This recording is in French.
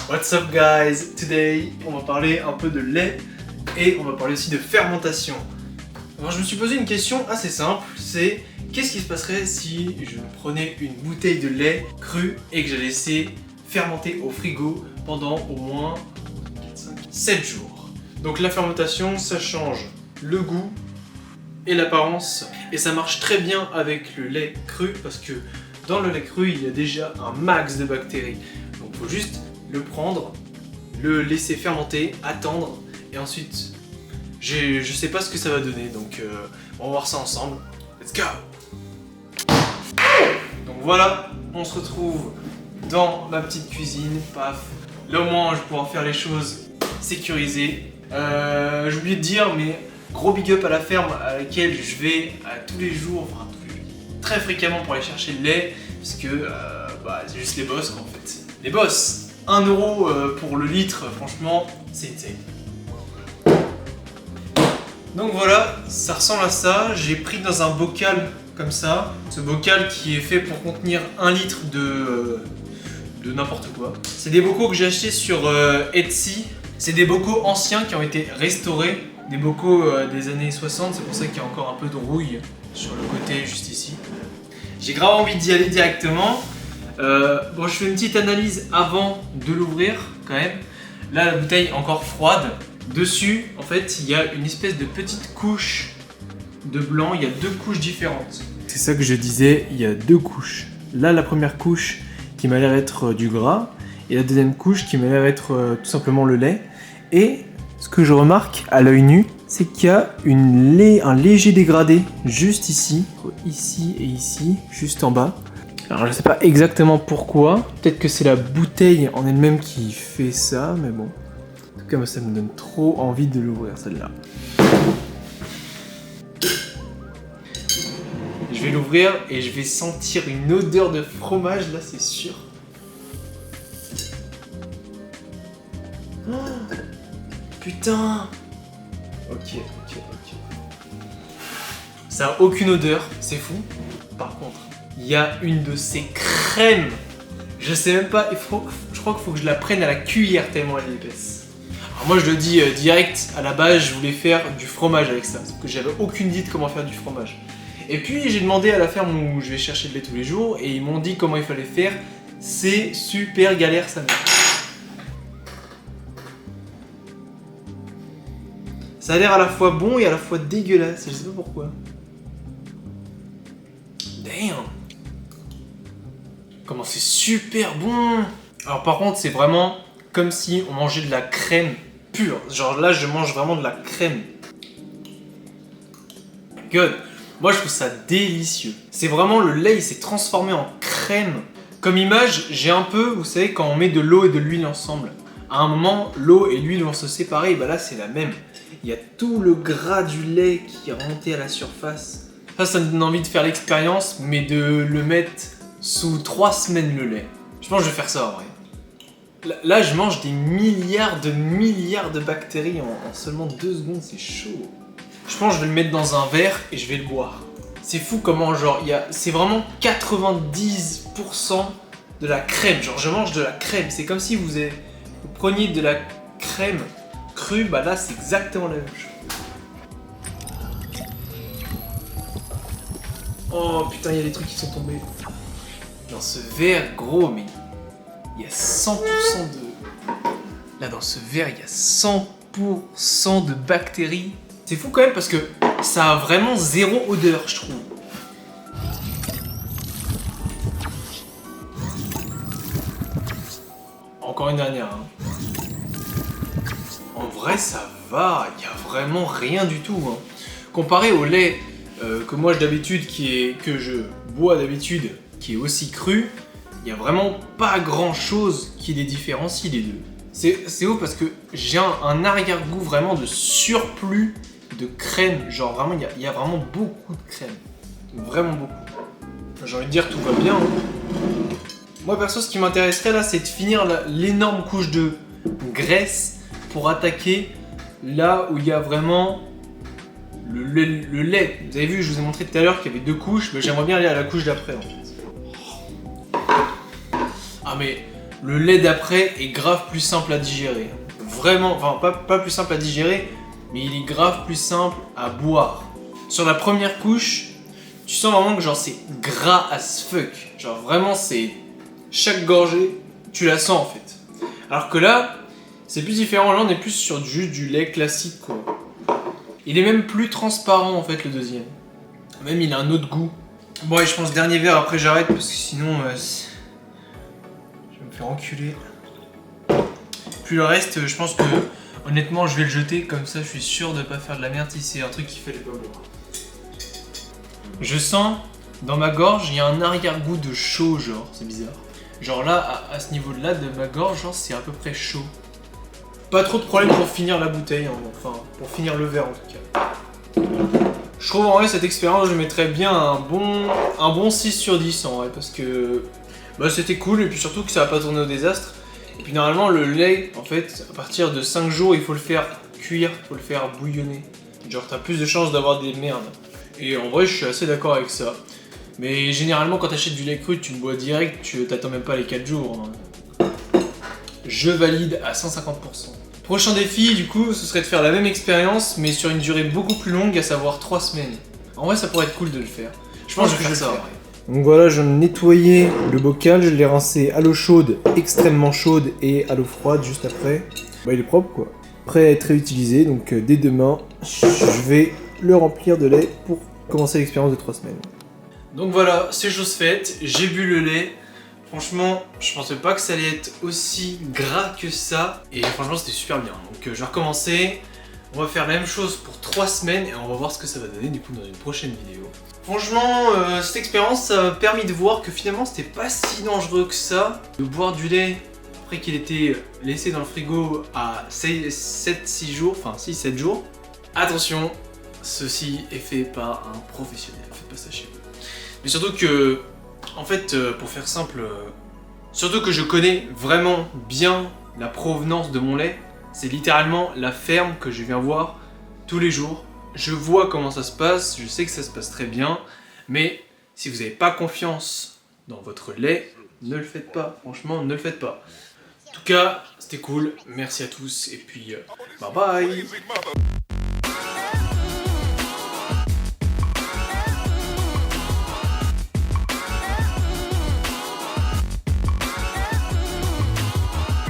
What's up guys? Today, on va parler un peu de lait et on va parler aussi de fermentation. Alors je me suis posé une question assez simple, c'est qu'est-ce qui se passerait si je prenais une bouteille de lait cru et que je la laissais fermenter au frigo pendant au moins 7 jours. Donc la fermentation, ça change le goût et l'apparence et ça marche très bien avec le lait cru parce que dans le lait cru, il y a déjà un max de bactéries. Donc il faut juste le prendre, le laisser fermenter, attendre et ensuite je sais pas ce que ça va donner donc on va voir ça ensemble. Let's go! Donc voilà, on se retrouve dans ma petite cuisine, paf. Là au moins je vais pouvoir faire les choses sécurisées. J'ai oublié de dire mais gros big up à la ferme à laquelle je vais tous les jours, enfin très fréquemment pour aller chercher le lait parce que c'est juste les boss quoi, en fait. Les boss, 1 euro pour le litre, franchement c'est insane. Donc voilà, ça ressemble à ça. J'ai pris dans un bocal comme ça, ce bocal qui est fait pour contenir 1 litre de n'importe quoi. C'est des bocaux que j'ai achetés sur Etsy. C'est des bocaux anciens qui ont été restaurés, des bocaux des années 60, c'est pour ça qu'il y a encore un peu de rouille sur le côté juste ici. J'ai grave envie d'y aller directement. Bon, je fais une petite analyse avant de l'ouvrir quand même. Là, la bouteille est encore froide. Dessus, en fait, il y a une espèce de petite couche de blanc. Il y a 2 couches différentes. C'est ça que je disais, il y a 2 couches. Là, la première couche qui m'a l'air être du gras et la deuxième couche qui m'a l'air être tout simplement le lait. Et ce que je remarque à l'œil nu, c'est qu'il y a un léger dégradé juste ici et ici, juste en bas. Alors je sais pas exactement pourquoi, peut-être que c'est la bouteille en elle-même qui fait ça, mais bon. En tout cas, moi, ça me donne trop envie de l'ouvrir celle-là. Je vais l'ouvrir et je vais sentir une odeur de fromage, là c'est sûr. Oh, putain! Ok. Ça a aucune odeur, c'est fou. Par contre, il y a une de ces crèmes. Je sais même pas, je crois qu'il faut que je la prenne à la cuillère tellement elle est épaisse. Alors moi je le dis direct, à la base je voulais faire du fromage avec ça, parce que j'avais aucune idée de comment faire du fromage. Et puis j'ai demandé à la ferme où je vais chercher le lait tous les jours, et ils m'ont dit comment il fallait faire. C'est super galère ça. Ça a l'air à la fois bon et à la fois dégueulasse, je sais pas pourquoi. Damn! Comment c'est super bon! Alors par contre c'est vraiment comme si on mangeait de la crème pure. Genre là je mange vraiment de la crème. Good! Moi je trouve ça délicieux. C'est vraiment le lait il s'est transformé en crème. Comme image j'ai un peu, vous savez quand on met de l'eau et de l'huile ensemble. À un moment l'eau et l'huile vont se séparer et bah là c'est la même. Il y a tout le gras du lait qui est remonté à la surface. Ça me donne envie de faire l'expérience, mais de le mettre sous 3 semaines le lait. Je pense que je vais faire ça en vrai. Là, je mange des milliards de bactéries en seulement 2 secondes, c'est chaud. Je pense que je vais le mettre dans un verre et je vais le boire. C'est fou comment, genre, c'est vraiment 90% de la crème. Genre, je mange de la crème. C'est comme si vous preniez de la crème crue, bah là, c'est exactement la même chose. Oh putain, il y a des trucs qui sont tombés. Dans ce verre, gros, mais il y a 100% de... Là, dans ce verre, il y a 100% de bactéries. C'est fou quand même parce que ça a vraiment 0 odeur, je trouve. Encore une dernière. Hein. En vrai, ça va. Il n'y a vraiment rien du tout. Hein. Comparé au lait... que moi d'habitude que je bois d'habitude qui est aussi cru, il n'y a vraiment pas grand chose qui les différencie les deux. C'est ouf parce que j'ai un arrière-goût vraiment de surplus de crème, genre vraiment il y a vraiment beaucoup de crème, vraiment beaucoup. J'ai envie de dire tout va bien. Hein. Moi perso ce qui m'intéresserait là c'est de finir l'énorme couche de graisse pour attaquer là où il y a vraiment le lait. Vous avez vu, je vous ai montré tout à l'heure qu'il y avait 2 couches, mais j'aimerais bien aller à la couche d'après en fait. Ah mais le lait d'après est grave plus simple à digérer. Vraiment, enfin pas plus simple à digérer, mais il est grave plus simple à boire. Sur la première couche, tu sens vraiment que genre c'est gras as fuck. Genre vraiment c'est... Chaque gorgée, tu la sens en fait. Alors que là, c'est plus différent. Là on est plus sur juste du lait classique quoi. Il est même plus transparent en fait le deuxième. Même il a un autre goût. Bon et je pense dernier verre après j'arrête parce que sinon je vais me faire enculer. Puis le reste je pense que honnêtement je vais le jeter comme ça je suis sûr de pas faire de la merde si c'est un truc qui fait les pas boire. Je sens dans ma gorge il y a un arrière-goût de chaud genre, c'est bizarre. Genre là à ce niveau là de ma gorge genre c'est à peu près chaud. Pas trop de problème pour finir la bouteille, hein, enfin pour finir le verre en tout cas. Je trouve en vrai cette expérience je mettrais bien un bon 6 sur 10 en vrai parce que bah, c'était cool et puis surtout que ça va pas tourner au désastre. Et puis normalement le lait en fait à partir de 5 jours il faut le faire cuire, il faut le faire bouillonner. Genre t'as plus de chances d'avoir des merdes. Et en vrai je suis assez d'accord avec ça. Mais généralement quand t'achètes du lait cru tu le bois direct, tu t'attends même pas les 4 jours. Hein. Je valide à 150%. Prochain défi du coup ce serait de faire la même expérience mais sur une durée beaucoup plus longue, à savoir 3 semaines. En vrai ça pourrait être cool de le faire. Je pense que je vais faire ça. Donc voilà, je viens de nettoyer le bocal, je l'ai rincé à l'eau chaude, extrêmement chaude et à l'eau froide juste après. Bah il est propre quoi. Prêt à être réutilisé, donc dès demain je vais le remplir de lait pour commencer l'expérience de 3 semaines. Donc voilà, c'est chose faite, j'ai bu le lait. Franchement, je pensais pas que ça allait être aussi gras que ça. Et franchement, c'était super bien. Donc je vais recommencer. On va faire la même chose pour 3 semaines et on va voir ce que ça va donner du coup dans une prochaine vidéo. Franchement, cette expérience, ça m'a permis de voir que finalement, c'était pas si dangereux que ça. De boire du lait après qu'il était laissé dans le frigo à 7-6 jours, enfin 6-7 jours. Attention, ceci est fait par un professionnel. Faites pas ça chez vous. Mais surtout que... En fait, pour faire simple, surtout que je connais vraiment bien la provenance de mon lait, c'est littéralement la ferme que je viens voir tous les jours. Je vois comment ça se passe, je sais que ça se passe très bien, mais si vous n'avez pas confiance dans votre lait, ne le faites pas, franchement, ne le faites pas. En tout cas, c'était cool, merci à tous, et puis bye bye.